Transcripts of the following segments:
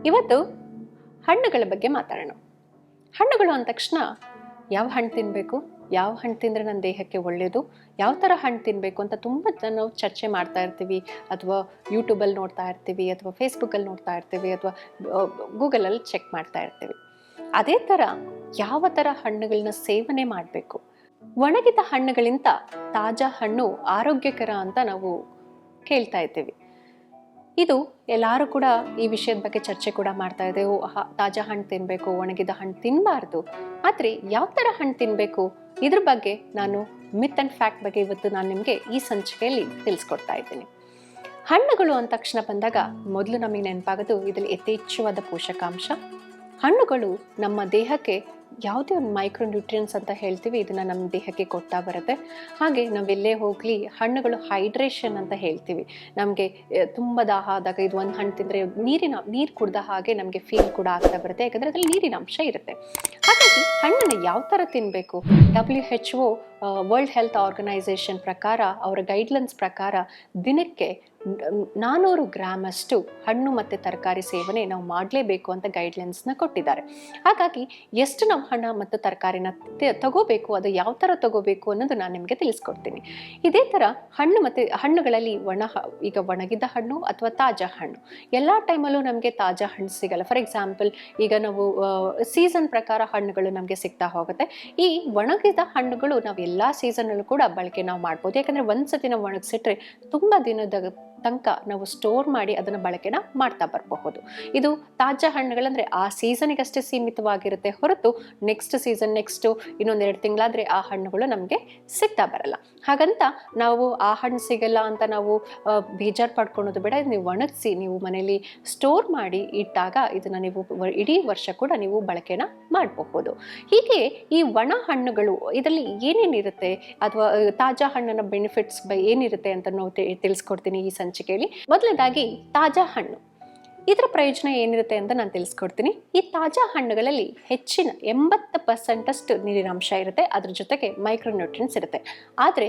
ಇವತ್ತು ಹಣ್ಣುಗಳ ಬಗ್ಗೆ ಮಾತಾಡೋಣ. ಹಣ್ಣುಗಳು ಅಂದ ತಕ್ಷಣ ಯಾವ ಹಣ್ಣು ತಿನ್ನಬೇಕು, ಯಾವ ಹಣ್ಣು ತಿಂದರೆ ನನ್ನ ದೇಹಕ್ಕೆ ಒಳ್ಳೆಯದು, ಯಾವ ಥರ ಹಣ್ಣು ತಿನ್ನಬೇಕು ಅಂತ ತುಂಬ ನಾವು ಚರ್ಚೆ ಮಾಡ್ತಾ ಇರ್ತೀವಿ, ಅಥವಾ ಯೂಟ್ಯೂಬಲ್ಲಿ ನೋಡ್ತಾ ಇರ್ತೀವಿ, ಅಥವಾ ಫೇಸ್ಬುಕ್ಕಲ್ಲಿ ನೋಡ್ತಾ ಇರ್ತೀವಿ, ಅಥವಾ ಗೂಗಲಲ್ಲಿ ಚೆಕ್ ಮಾಡ್ತಾ ಇರ್ತೀವಿ. ಅದೇ ಥರ ಯಾವ ಥರ ಹಣ್ಣುಗಳನ್ನ ಸೇವನೆ ಮಾಡಬೇಕು. ಒಣಗಿದ ಹಣ್ಣುಗಳಿಂದ ತಾಜಾ ಹಣ್ಣು ಆರೋಗ್ಯಕರ ಅಂತ ನಾವು ಕೇಳ್ತಾ ಇದ್ದೀವಿ. ಇದು ಎಲ್ಲರೂ ಕೂಡ ಈ ವಿಷಯದ ಬಗ್ಗೆ ಚರ್ಚೆ ಕೂಡ ಮಾಡ್ತಾ ಇದ್ದೇವೆ. ತಾಜಾ ಹಣ್ಣು ತಿನ್ನಬೇಕು, ಒಣಗಿದ ಹಣ್ಣು ತಿನ್ನಬಾರ್ದು. ಆದರೆ ಯಾವ ಥರ ಹಣ್ಣು ತಿನ್ನಬೇಕು ಇದ್ರ ಬಗ್ಗೆ ನಾನು ಮಿತ್ ಆ್ಯಂಡ್ ಫ್ಯಾಕ್ಟ್ ಬಗ್ಗೆ ಇವತ್ತು ನಾನು ನಿಮಗೆ ಈ ಸಂಚಿಕೆಯಲ್ಲಿ ತಿಳಿಸ್ಕೊಡ್ತಾ ಇದ್ದೀನಿ. ಹಣ್ಣುಗಳು ಅಂದ ತಕ್ಷಣ ಬಂದಾಗ ಮೊದಲು ನಮಗೆ ನೆನಪಾಗೋದು ಇದರಲ್ಲಿ ಯಥೇಚ್ಛವಾದ ಪೋಷಕಾಂಶ. ಹಣ್ಣುಗಳು ನಮ್ಮ ದೇಹಕ್ಕೆ ಯಾವುದೇ ಒಂದು ಮೈಕ್ರೋ ನ್ಯೂಟ್ರಿಯನ್ಸ್ ಅಂತ ಹೇಳ್ತೀವಿ, ಇದನ್ನು ನಮ್ಮ ದೇಹಕ್ಕೆ ಕೊಡ್ತಾ ಬರುತ್ತೆ. ಹಾಗೆ ನಾವೆಲ್ಲೇ ಹೋಗಲಿ ಹಣ್ಣುಗಳು ಹೈಡ್ರೇಷನ್ ಅಂತ ಹೇಳ್ತೀವಿ. ನಮಗೆ ತುಂಬ ದಾಹ ಆದಾಗ ಇದು ಒಂದು ಹಣ್ಣು ತಿಂದರೆ ನೀರು ಕುಡ್ದ ಹಾಗೆ ನಮಗೆ ಫೀಲ್ ಕೂಡ ಆಗ್ತಾ ಬರುತ್ತೆ, ಯಾಕಂದರೆ ಅದರಲ್ಲಿ ನೀರಿನ ಅಂಶ ಇರುತ್ತೆ. ಹಾಗಾಗಿ ಹಣ್ಣನ್ನು ಯಾವ ಥರ ತಿನ್ನಬೇಕು, WHO ವರ್ಲ್ಡ್ ಹೆಲ್ತ್ ಆರ್ಗನೈಸೇಷನ್ ಪ್ರಕಾರ, ಅವರ ಗೈಡ್ಲೈನ್ಸ್ ಪ್ರಕಾರ ದಿನಕ್ಕೆ 400 ಗ್ರಾಮಷ್ಟು ಹಣ್ಣು ಮತ್ತು ತರಕಾರಿ ಸೇವನೆ ನಾವು ಮಾಡಲೇಬೇಕು ಅಂತ ಗೈಡ್ಲೈನ್ಸ್ನ ಕೊಟ್ಟಿದ್ದಾರೆ. ಹಾಗಾಗಿ ಎಷ್ಟು ನಾವು ಹಣ್ಣು ಮತ್ತು ತರಕಾರಿನ ತಗೋಬೇಕು, ಅದು ಯಾವ ಥರ ತಗೋಬೇಕು ಅನ್ನೋದು ನಾನು ನಿಮಗೆ ತಿಳಿಸ್ಕೊಡ್ತೀನಿ. ಇದೇ ಥರ ಹಣ್ಣು ಮತ್ತು ಹಣ್ಣುಗಳಲ್ಲಿ ಈಗ ಒಣಗಿದ ಹಣ್ಣು ಅಥವಾ ತಾಜಾ ಹಣ್ಣು ಎಲ್ಲ ಟೈಮಲ್ಲೂ ನಮಗೆ ತಾಜಾ ಹಣ್ಣು ಸಿಗಲ್ಲ. ಫಾರ್ ಎಕ್ಸಾಂಪಲ್, ಈಗ ನಾವು ಸೀಸನ್ ಪ್ರಕಾರ ಹಣ್ಣುಗಳು ನಮಗೆ ಸಿಗ್ತಾ ಹೋಗುತ್ತೆ. ಈ ಒಣಗಿದ ಹಣ್ಣುಗಳು ನಾವು ಎಲ್ಲ ಸೀಸನಲ್ಲೂ ಕೂಡ ಬಳಕೆ ನಾವು ಮಾಡ್ಬೋದು, ಯಾಕಂದರೆ ಒಂದ್ಸತಿ ನಾವು ಒಣಗಿಸಿಟ್ರೆ ತುಂಬ ದಿನದ ತನಕ ನಾವು ಸ್ಟೋರ್ ಮಾಡಿ ಅದನ್ನು ಬಳಕೆನ ಮಾಡ್ತಾ ಬರಬಹುದು. ಇದು ತಾಜಾ ಹಣ್ಣುಗಳಂದರೆ ಆ ಸೀಸನಿಗಷ್ಟೇ ಸೀಮಿತವಾಗಿರುತ್ತೆ ಹೊರತು ನೆಕ್ಸ್ಟು ಇನ್ನೊಂದೆರಡು ತಿಂಗಳಾದರೆ ಆ ಹಣ್ಣುಗಳು ನಮಗೆ ಸಿಗ್ತಾ ಬರಲ್ಲ. ಹಾಗಂತ ನಾವು ಆ ಹಣ್ಣು ಸಿಗಲ್ಲ ಅಂತ ನಾವು ಬೇಜಾರು ಪಡ್ಕೊಳೋದು ಬೇಡ. ನೀವು ಒಣಗಿಸಿ ನೀವು ಮನೇಲಿ ಸ್ಟೋರ್ ಮಾಡಿ ಇಟ್ಟಾಗ ಇದನ್ನು ನೀವು ಇಡೀ ವರ್ಷ ಕೂಡ ನೀವು ಬಳಕೆನ ಮಾಡಬಹುದು. ಹೀಗೆ ಈ ಒಣ ಹಣ್ಣುಗಳು ಇದರಲ್ಲಿ ಏನೇನಿರುತ್ತೆ ಅಥವಾ ತಾಜಾ ಹಣ್ಣಿನ ಬೆನಿಫಿಟ್ಸ್ ಏನಿರುತ್ತೆ ಅಂತ ನಾವು ತಿಳಿಸ್ಕೊಡ್ತೀನಿ ಈ ಸಂಚಿಕೆಯಲ್ಲಿ. ಮೊದಲನೇದಾಗಿ ತಾಜಾ ಹಣ್ಣು, ಇದರ ಪ್ರಯೋಜನ ಏನಿರುತ್ತೆ ಅಂತ ನಾನು ತಿಳಿಸ್ಕೊಡ್ತೀನಿ. ಈ ತಾಜಾ ಹಣ್ಣುಗಳಲ್ಲಿ ಹೆಚ್ಚಿನ 80% ನೀರಿನಾಂಶ ಇರುತ್ತೆ, ಅದ್ರ ಜೊತೆಗೆ ಮೈಕ್ರೋನ್ಯೂಟ್ರಿಯನ್ಸ್ ಇರುತ್ತೆ. ಆದರೆ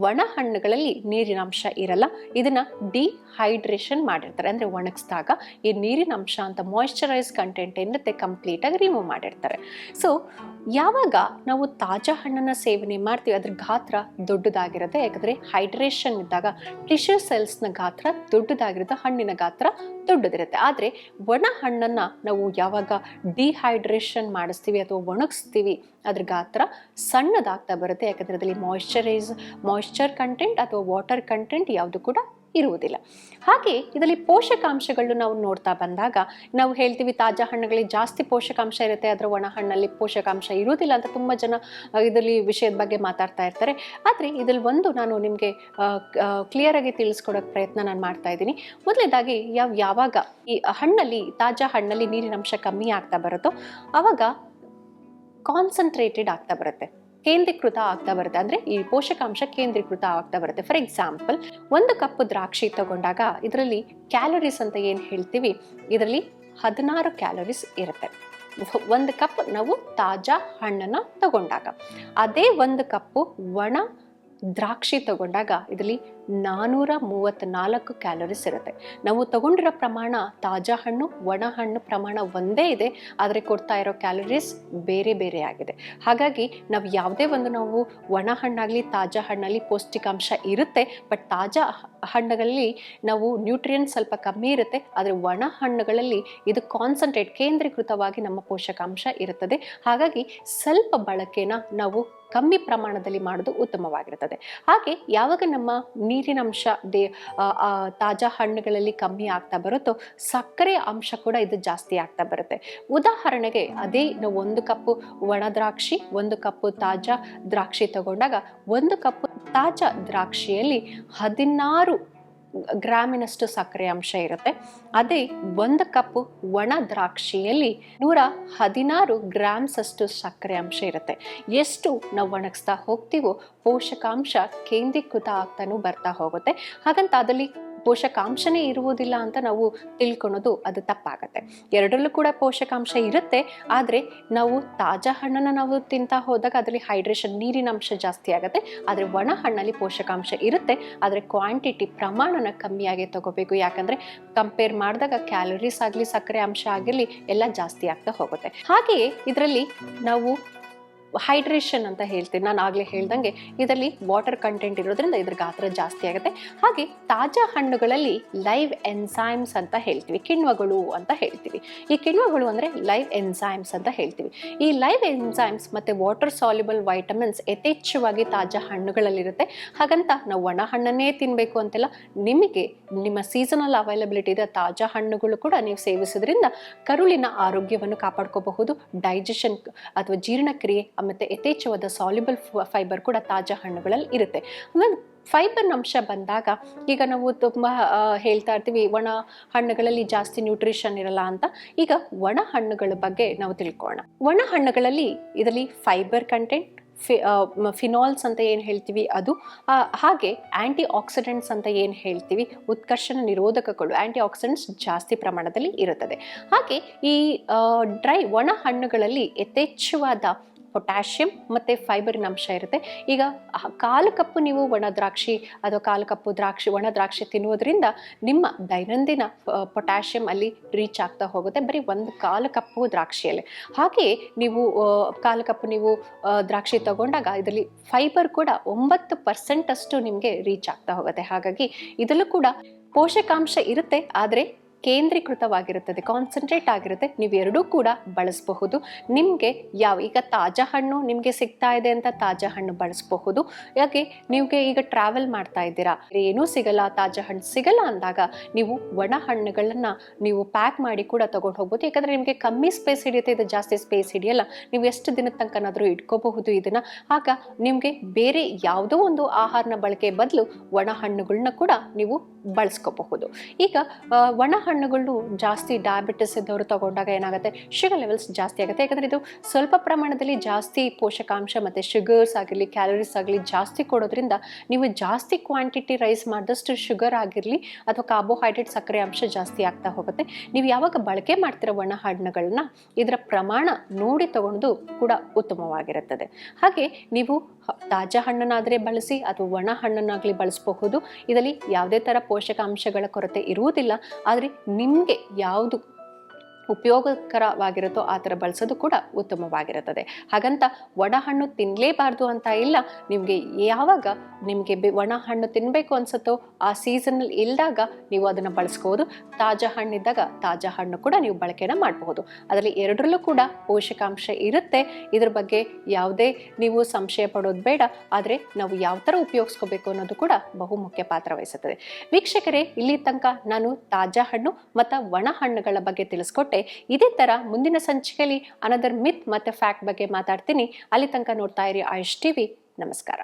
ಒಣ ಹಣ್ಣುಗಳಲ್ಲಿ ನೀರಿನಾಂಶ ಇರಲ್ಲ. ಇದನ್ನ ಡಿಹೈಡ್ರೇಷನ್ ಮಾಡಿರ್ತಾರೆ, ಅಂದರೆ ಒಣಗಿಸಿದಾಗ ಈ ನೀರಿನ ಅಂಶ ಅಂತ ಮಾಯಿಶ್ಚರೈಸ್ ಕಂಟೆಂಟ್ ಏನಿರುತ್ತೆ ಕಂಪ್ಲೀಟಾಗಿ ರಿಮೂವ್ ಮಾಡಿರ್ತಾರೆ. ಸೊ ಯಾವಾಗ ನಾವು ತಾಜಾ ಹಣ್ಣನ್ನು ಸೇವನೆ ಮಾಡ್ತೀವಿ ಅದ್ರ ಗಾತ್ರ ದೊಡ್ಡದಾಗಿರುತ್ತೆ, ಯಾಕಂದರೆ ಹೈಡ್ರೇಷನ್ ಇದ್ದಾಗ ಟಿಶ್ಯೂ ಸೆಲ್ಸ್ನ ಗಾತ್ರ ದೊಡ್ಡದಾಗಿರುತ್ತೆ, ಹಣ್ಣಿನ ಗಾತ್ರ ದೊಡ್ಡದಿರುತ್ತೆ. ಆದರೆ ಒಣ ಹಣ್ಣನ್ನು ನಾವು ಯಾವಾಗ ಡಿಹೈಡ್ರೇಷನ್ ಮಾಡಿಸ್ತೀವಿ ಅಥವಾ ಒಣಗಿಸ್ತೀವಿ ಅದ್ರ ಗಾತ್ರ ಸಣ್ಣದಾಗ್ತಾ ಬರುತ್ತೆ, ಯಾಕಂದರೆ ಅದರಲ್ಲಿ ಮಾಯಿಶ್ಚರ್ ಕಂಟೆಂಟ್ ಅಥವಾ ವಾಟರ್ ಕಂಟೆಂಟ್ ಯಾವುದು ಕೂಡ ಇರುವುದಿಲ್ಲ. ಹಾಗೆ ಇದರಲ್ಲಿ ಪೋಷಕಾಂಶಗಳು ನಾವು ನೋಡ್ತಾ ಬಂದಾಗ ನಾವು ಹೇಳ್ತೀವಿ ತಾಜಾ ಹಣ್ಣುಗಳಿಗೆ ಜಾಸ್ತಿ ಪೋಷಕಾಂಶ ಇರುತ್ತೆ, ಅದರ ಒಣ ಹಣ್ಣಲ್ಲಿ ಪೋಷಕಾಂಶ ಇರುವುದಿಲ್ಲ ಅಂತ ತುಂಬ ಜನ ಇದರಲ್ಲಿ ವಿಷಯದ ಬಗ್ಗೆ ಮಾತಾಡ್ತಾ ಇರ್ತಾರೆ. ಆದರೆ ಇದರಲ್ಲಿ ಒಂದು ನಾನು ನಿಮಗೆ ಕ್ಲಿಯರಾಗಿ ತಿಳಿಸ್ಕೊಡೋಕ್ಕೆ ಪ್ರಯತ್ನ ನಾನು ಮಾಡ್ತಾ ಇದ್ದೀನಿ. ಮೊದಲನೇದಾಗಿ ಯಾವಾಗ ಈ ತಾಜಾ ಹಣ್ಣಲ್ಲಿ ನೀರಿನಂಶ ಕಮ್ಮಿ ಆಗ್ತಾ ಬರುತ್ತೋ ಆವಾಗ ಕಾನ್ಸಂಟ್ರೇಟೆಡ್ ಆಗ್ತಾ ಬರುತ್ತೆ, ಕೇಂದ್ರೀಕೃತ ಆಗ್ತಾ ಬರುತ್ತೆ, ಅಂದರೆ ಈ ಪೋಷಕಾಂಶ ಕೇಂದ್ರೀಕೃತ ಆಗ್ತಾ ಬರುತ್ತೆ. ಫಾರ್ ಎಕ್ಸಾಂಪಲ್, 1 ಕಪ್ ದ್ರಾಕ್ಷಿ ತಗೊಂಡಾಗ ಇದರಲ್ಲಿ ಕ್ಯಾಲೋರೀಸ್ ಅಂತ ಏನು ಹೇಳ್ತೀವಿ, ಇದರಲ್ಲಿ 16 ಕ್ಯಾಲೋರೀಸ್ ಇರುತ್ತೆ 1 ಕಪ್ ನಾವು ತಾಜಾ ಹಣ್ಣನ್ನು ತಗೊಂಡಾಗ. ಅದೇ 1 ಕಪ್ಪು ಒಣ ದ್ರಾಕ್ಷಿ ತಗೊಂಡಾಗ ಇದರಲ್ಲಿ 434 ಕ್ಯಾಲೋರೀಸ್ ಇರುತ್ತೆ. ನಾವು ತಗೊಂಡಿರೋ ಪ್ರಮಾಣ ತಾಜಾ ಹಣ್ಣು ಒಣ ಹಣ್ಣು ಪ್ರಮಾಣ ಒಂದೇ ಇದೆ, ಆದರೆ ಕೊಡ್ತಾ ಇರೋ ಕ್ಯಾಲೋರೀಸ್ ಬೇರೆ ಬೇರೆ ಆಗಿದೆ. ಹಾಗಾಗಿ ನಾವು ಒಣ ಹಣ್ಣಾಗಲಿ ತಾಜಾ ಹಣ್ಣಲ್ಲಿ ಪೌಷ್ಟಿಕಾಂಶ ಇರುತ್ತೆ, ಬಟ್ ತಾಜಾ ಹಣ್ಣುಗಳಲ್ಲಿ ನಾವು ನ್ಯೂಟ್ರಿಯೆಂಟ್ಸ್ ಸ್ವಲ್ಪ ಕಮ್ಮಿ ಇರುತ್ತೆ, ಆದರೆ ಒಣ ಹಣ್ಣುಗಳಲ್ಲಿ ಇದು ಕಾನ್ಸಂಟ್ರೇಟ್ ಕೇಂದ್ರೀಕೃತವಾಗಿ ನಮ್ಮ ಪೋಷಕಾಂಶ ಇರುತ್ತದೆ. ಹಾಗಾಗಿ ಸ್ವಲ್ಪ ಬಳಕೆನ ನಾವು ಕಮ್ಮಿ ಪ್ರಮಾಣದಲ್ಲಿ ಮಾಡೋದು ಉತ್ತಮವಾಗಿರುತ್ತದೆ. ಹಾಗೆ ಯಾವಾಗ ನಮ್ಮ ನೀರಿನಂಶ ತಾಜಾ ಹಣ್ಣುಗಳಲ್ಲಿ ಕಮ್ಮಿ ಆಗ್ತಾ ಬರುತ್ತೋ ಸಕ್ಕರೆ ಅಂಶ ಕೂಡ ಇದು ಜಾಸ್ತಿ ಆಗ್ತಾ ಬರುತ್ತೆ. ಉದಾಹರಣೆಗೆ ಅದೇ ನಾವು 1 ಕಪ್ಪು ಒಣ ದ್ರಾಕ್ಷಿ 1 ಕಪ್ಪು ತಾಜಾ ದ್ರಾಕ್ಷಿ ತಗೊಂಡಾಗ 1 ಕಪ್ಪು ತಾಜಾ ದ್ರಾಕ್ಷಿಯಲ್ಲಿ 16 ಗ್ರಾಮಿನಷ್ಟು ಸಕ್ಕರೆ ಅಂಶ ಇರುತ್ತೆ. ಅದೇ 1 ಕಪ್ ಒಣ ದ್ರಾಕ್ಷಿಯಲ್ಲಿ 116 ಗ್ರಾಮ್ಸ್ ಅಷ್ಟು ಸಕ್ಕರೆ ಅಂಶ ಇರುತ್ತೆ. ಎಷ್ಟು ನಾವು ಒಣಗಿಸ್ತಾ ಹೋಗ್ತೀವೋ ಪೋಷಕಾಂಶ ಕೇಂದ್ರೀಕೃತ ಆಗ್ತಾನೂ ಬರ್ತಾ ಹೋಗುತ್ತೆ. ಹಾಗಂತ ಅದರಲ್ಲಿ ಪೋಷಕಾಂಶನೇ ಇರುವುದಿಲ್ಲ ಅಂತ ನಾವು ತಿಳ್ಕೊಳೋದು ಅದು ತಪ್ಪಾಗತ್ತೆ. ಎರಡರಲ್ಲೂ ಕೂಡ ಪೋಷಕಾಂಶ ಇರುತ್ತೆ, ಆದರೆ ನಾವು ತಾಜಾ ಹಣ್ಣನ್ನು ನಾವು ತಿಂತಾ ಹೋದಾಗ ಅದರಲ್ಲಿ ಹೈಡ್ರೇಷನ್, ನೀರಿನ ಅಂಶ ಜಾಸ್ತಿ ಆಗುತ್ತೆ. ಆದರೆ ಒಣ ಹಣ್ಣಲ್ಲಿ ಪೋಷಕಾಂಶ ಇರುತ್ತೆ, ಆದರೆ ಕ್ವಾಂಟಿಟಿ, ಪ್ರಮಾಣನ ಕಮ್ಮಿಯಾಗಿ ತಗೋಬೇಕು. ಯಾಕಂದರೆ ಕಂಪೇರ್ ಮಾಡಿದಾಗ ಕ್ಯಾಲರೀಸ್ ಆಗಲಿ, ಸಕ್ಕರೆ ಅಂಶ ಆಗಿರಲಿ ಎಲ್ಲ ಜಾಸ್ತಿ ಆಗ್ತಾ ಹೋಗುತ್ತೆ. ಹಾಗೆಯೇ ಇದರಲ್ಲಿ ನಾವು ಹೈಡ್ರೇಷನ್ ಅಂತ ಹೇಳ್ತೀವಿ. ನಾನು ಆಗಲೇ ಹೇಳ್ದಂಗೆ ಇದರಲ್ಲಿ ವಾಟರ್ ಕಂಟೆಂಟ್ ಇರೋದ್ರಿಂದ ಇದ್ರ ಗಾತ್ರ ಜಾಸ್ತಿ ಆಗುತ್ತೆ. ಹಾಗೆ ತಾಜಾ ಹಣ್ಣುಗಳಲ್ಲಿ ಲೈವ್ ಎನ್ಸೈಮ್ಸ್ ಅಂತ ಹೇಳ್ತೀವಿ, ಕಿಣ್ವಗಳು ಅಂತ ಹೇಳ್ತೀವಿ. ಈ ಕಿಣ್ವಗಳು ಅಂದರೆ ಲೈವ್ ಎನ್ಸೈಮ್ಸ್ ಅಂತ ಹೇಳ್ತೀವಿ. ಈ ಲೈವ್ ಎನ್ಸೈಮ್ಸ್ ಮತ್ತು ವಾಟರ್ ಸಾಲ್ಯುಬಲ್ ವೈಟಮಿನ್ಸ್ ಯಥೇಚ್ಛವಾಗಿ ತಾಜಾ ಹಣ್ಣುಗಳಲ್ಲಿರುತ್ತೆ. ಹಾಗಂತ ನಾವು ಒಣ ಹಣ್ಣನ್ನೇ ತಿನ್ನಬೇಕು ಅಂತೆಲ್ಲ, ನಿಮಗೆ ನಿಮ್ಮ ಸೀಸನಲ್ ಅವೈಲಬಿಲಿಟಿ ಇದೆ ತಾಜಾ ಹಣ್ಣುಗಳು ಕೂಡ ನೀವು ಸೇವಿಸೋದ್ರಿಂದ ಕರುಳಿನ ಆರೋಗ್ಯವನ್ನು ಕಾಪಾಡ್ಕೋಬಹುದು. ಡೈಜೆಷನ್ ಅಥವಾ ಜೀರ್ಣಕ್ರಿಯೆ ಮತ್ತು ಯಥೇಚ್ಛವಾದ ಸಾಲ್ಯುಬಲ್ ಫೈಬರ್ ಕೂಡ ತಾಜಾ ಹಣ್ಣುಗಳಲ್ಲಿ ಇರುತ್ತೆ. ಆಮೇಲೆ ಫೈಬರ್ ಅಂಶ ಬಂದಾಗ, ಈಗ ನಾವು ತುಂಬ ಹೇಳ್ತಾ ಇರ್ತೀವಿ ಒಣ ಹಣ್ಣುಗಳಲ್ಲಿ ಜಾಸ್ತಿ ನ್ಯೂಟ್ರಿಷನ್ ಇರಲ್ಲ ಅಂತ. ಈಗ ಒಣ ಹಣ್ಣುಗಳ ಬಗ್ಗೆ ನಾವು ತಿಳ್ಕೊಳ್ಳೋಣ. ಒಣ ಹಣ್ಣುಗಳಲ್ಲಿ ಇದರಲ್ಲಿ ಫೈಬರ್ ಕಂಟೆಂಟ್, ಫಿನಾಲ್ಸ್ ಅಂತ ಏನು ಹೇಳ್ತೀವಿ ಅದು, ಹಾಗೆ ಆ್ಯಂಟಿ ಆಕ್ಸಿಡೆಂಟ್ಸ್ ಅಂತ ಏನು ಹೇಳ್ತೀವಿ, ಉತ್ಕರ್ಷಣ ನಿರೋಧಕಗಳು, ಆ್ಯಂಟಿ ಆಕ್ಸಿಡೆಂಟ್ಸ್ ಜಾಸ್ತಿ ಪ್ರಮಾಣದಲ್ಲಿ ಇರುತ್ತದೆ. ಹಾಗೆ ಈ ಒಣ ಹಣ್ಣುಗಳಲ್ಲಿ ಯಥೇಚ್ಛವಾದ ಪೊಟ್ಯಾಷಿಯಂ ಮತ್ತು ಫೈಬರಿನ ಅಂಶ ಇರುತ್ತೆ. ಈಗ ಕಾಲು ಕಪ್ಪು ನೀವು ಒಣ ದ್ರಾಕ್ಷಿ ಅಥವಾ ಕಾಲು ಕಪ್ಪು ಒಣ ದ್ರಾಕ್ಷಿ ತಿನ್ನುವುದರಿಂದ ನಿಮ್ಮ ದೈನಂದಿನ ಪೊಟ್ಯಾಷಿಯಂ ಅಲ್ಲಿ ರೀಚ್ ಆಗ್ತಾ ಹೋಗುತ್ತೆ, ಬರೀ ಒಂದು ಕಾಲು ಕಪ್ಪು ದ್ರಾಕ್ಷಿಯಲ್ಲಿ. ಹಾಗೆಯೇ ನೀವು ಕಾಲು ಕಪ್ಪು ನೀವು ದ್ರಾಕ್ಷಿ ತಗೊಂಡಾಗ ಇದರಲ್ಲಿ ಫೈಬರ್ ಕೂಡ 9% ಅಷ್ಟು ನಿಮಗೆ ರೀಚ್ ಆಗ್ತಾ ಹೋಗುತ್ತೆ. ಹಾಗಾಗಿ ಇದರಲ್ಲೂ ಕೂಡ ಪೋಷಕಾಂಶ ಇರುತ್ತೆ, ಆದರೆ ಕೇಂದ್ರೀಕೃತವಾಗಿರುತ್ತದೆ, ಕಾನ್ಸಂಟ್ರೇಟ್ ಆಗಿರುತ್ತೆ. ನೀವು ಎರಡೂ ಕೂಡ ಬಳಸಬಹುದು. ನಿಮಗೆ ಈಗ ತಾಜಾ ಹಣ್ಣು ನಿಮಗೆ ಸಿಗ್ತಾ ಇದೆ ಅಂತ ತಾಜಾ ಹಣ್ಣು ಬಳಸಬಹುದು. ಯಾಕೆ ನಿಮಗೆ ಈಗ ಟ್ರಾವೆಲ್ ಮಾಡ್ತಾ ಇದ್ದೀರಾ, ಏನೂ ಸಿಗಲ್ಲ, ತಾಜಾ ಹಣ್ಣು ಸಿಗಲ್ಲ ಅಂದಾಗ ನೀವು ಒಣ ಹಣ್ಣುಗಳನ್ನ ನೀವು ಪ್ಯಾಕ್ ಮಾಡಿ ಕೂಡ ತಗೊಂಡು ಹೋಗ್ಬೋದು. ಯಾಕಂದರೆ ನಿಮಗೆ ಕಮ್ಮಿ ಸ್ಪೇಸ್ ಹಿಡಿಯುತ್ತೆ, ಇದು ಜಾಸ್ತಿ ಸ್ಪೇಸ್ ಹಿಡಿಯಲ್ಲ. ನೀವು ಎಷ್ಟು ದಿನದ ತನಕನಾದರೂ ಇಟ್ಕೋಬಹುದು ಇದನ್ನ. ಆಗ ನಿಮಗೆ ಬೇರೆ ಯಾವುದೋ ಒಂದು ಆಹಾರನ ಬಳಕೆ ಬದಲು ಒಣ ಹಣ್ಣುಗಳನ್ನ ಕೂಡ ನೀವು ಬಳಸ್ಕೋಬಹುದು. ಈಗ ಒಣ ಹಣ್ಣುಗಳು ಜಾಸ್ತಿ ಡಯಾಬಿಟಿಸ್ ಇದ್ದವರು ತಗೊಂಡಾಗ ಏನಾಗುತ್ತೆ, ಶುಗರ್ ಲೆವೆಲ್ಸ್ ಜಾಸ್ತಿ ಆಗುತ್ತೆ. ಯಾಕಂದರೆ ಇದು ಸ್ವಲ್ಪ ಪ್ರಮಾಣದಲ್ಲಿ ಜಾಸ್ತಿ ಪೋಷಕಾಂಶ ಮತ್ತು ಶುಗರ್ಸ್ ಆಗಿರಲಿ, ಕ್ಯಾಲರೀಸ್ ಆಗಲಿ ಜಾಸ್ತಿ ಕೊಡೋದ್ರಿಂದ ನೀವು ಜಾಸ್ತಿ ಕ್ವಾಂಟಿಟಿ ರೈಸ್ ಮಾಡಿದಷ್ಟು ಶುಗರ್ ಆಗಿರಲಿ ಅಥವಾ ಕಾರ್ಬೋಹೈಡ್ರೇಟ್, ಸಕ್ಕರೆ ಅಂಶ ಜಾಸ್ತಿ ಆಗ್ತಾ ಹೋಗುತ್ತೆ. ನೀವು ಯಾವಾಗ ಬಳಕೆ ಮಾಡ್ತಿರೋ ಒಣ ಹಣ್ಣುಗಳನ್ನ ಇದರ ಪ್ರಮಾಣ ನೋಡಿ ತಗೊಳ್ಳೋದು ಕೂಡ ಉತ್ತಮವಾಗಿರುತ್ತದೆ. ಹಾಗೆ ನೀವು ತಾಜಾ ಹಣ್ಣನ್ನಾದರೆ ಬಳಸಿ ಅಥವಾ ಒಣ ಹಣ್ಣನ್ನಾಗಲಿ ಬಳಸಬಹುದು. ಇದರಲ್ಲಿ ಯಾವುದೇ ಥರ ಪೋಷಕಾಂಶಗಳ ಕೊರತೆ ಇರುವುದಿಲ್ಲ. ಆದರೆ ನಿಮಗೆ ಯಾವುದು ಉಪಯೋಗಕರವಾಗಿರುತ್ತೋ ಆ ಥರ ಬಳಸೋದು ಕೂಡ ಉತ್ತಮವಾಗಿರುತ್ತದೆ. ಹಾಗಂತ ಒಣ ಹಣ್ಣು ತಿನ್ನಲೇಬಾರ್ದು ಅಂತ ಇಲ್ಲ. ನಿಮಗೆ ಯಾವಾಗ ನಿಮಗೆ ಒಣ ಹಣ್ಣು ತಿನ್ನಬೇಕು ಅನ್ಸುತ್ತೋ ಆ ಸೀಸನಲ್ಲಿ ಇಲ್ದಾಗ ನೀವು ಅದನ್ನು ಬಳಸ್ಕೋಬೋದು. ತಾಜಾ ಹಣ್ಣಿದ್ದಾಗ ತಾಜಾ ಹಣ್ಣು ಕೂಡ ನೀವು ಬಳಕೆನ ಮಾಡಬಹುದು. ಅದರಲ್ಲಿ ಎರಡರಲ್ಲೂ ಕೂಡ ಪೋಷಕಾಂಶ ಇರುತ್ತೆ. ಇದ್ರ ಬಗ್ಗೆ ಯಾವುದೇ ನೀವು ಸಂಶಯ ಪಡೋದು ಬೇಡ. ಆದರೆ ನಾವು ಯಾವ ಥರ ಉಪಯೋಗಿಸ್ಕೋಬೇಕು ಅನ್ನೋದು ಕೂಡ ಬಹುಮುಖ್ಯ ಪಾತ್ರ ವಹಿಸುತ್ತದೆ. ವೀಕ್ಷಕರೇ, ಇಲ್ಲಿ ತನಕ ನಾನು ತಾಜಾ ಹಣ್ಣು ಮತ್ತು ಒಣ ಹಣ್ಣುಗಳ ಬಗ್ಗೆ ತಿಳಿಸ್ಕೊಟ್ಟೆ. ಇದೇ ತರ ಮುಂದಿನ ಸಂಚಿಕೆಯಲ್ಲಿ ಅನದರ್ ಮಿತ್ ಮತ್ತೆ ಫ್ಯಾಕ್ಟ್ ಬಗ್ಗೆ ಮಾತಾಡ್ತೀನಿ. ಅಲ್ಲಿ ತನಕ ನೋಡ್ತಾ ಇರಿ ಆಯುಷ್ ಟಿವಿ. ನಮಸ್ಕಾರ.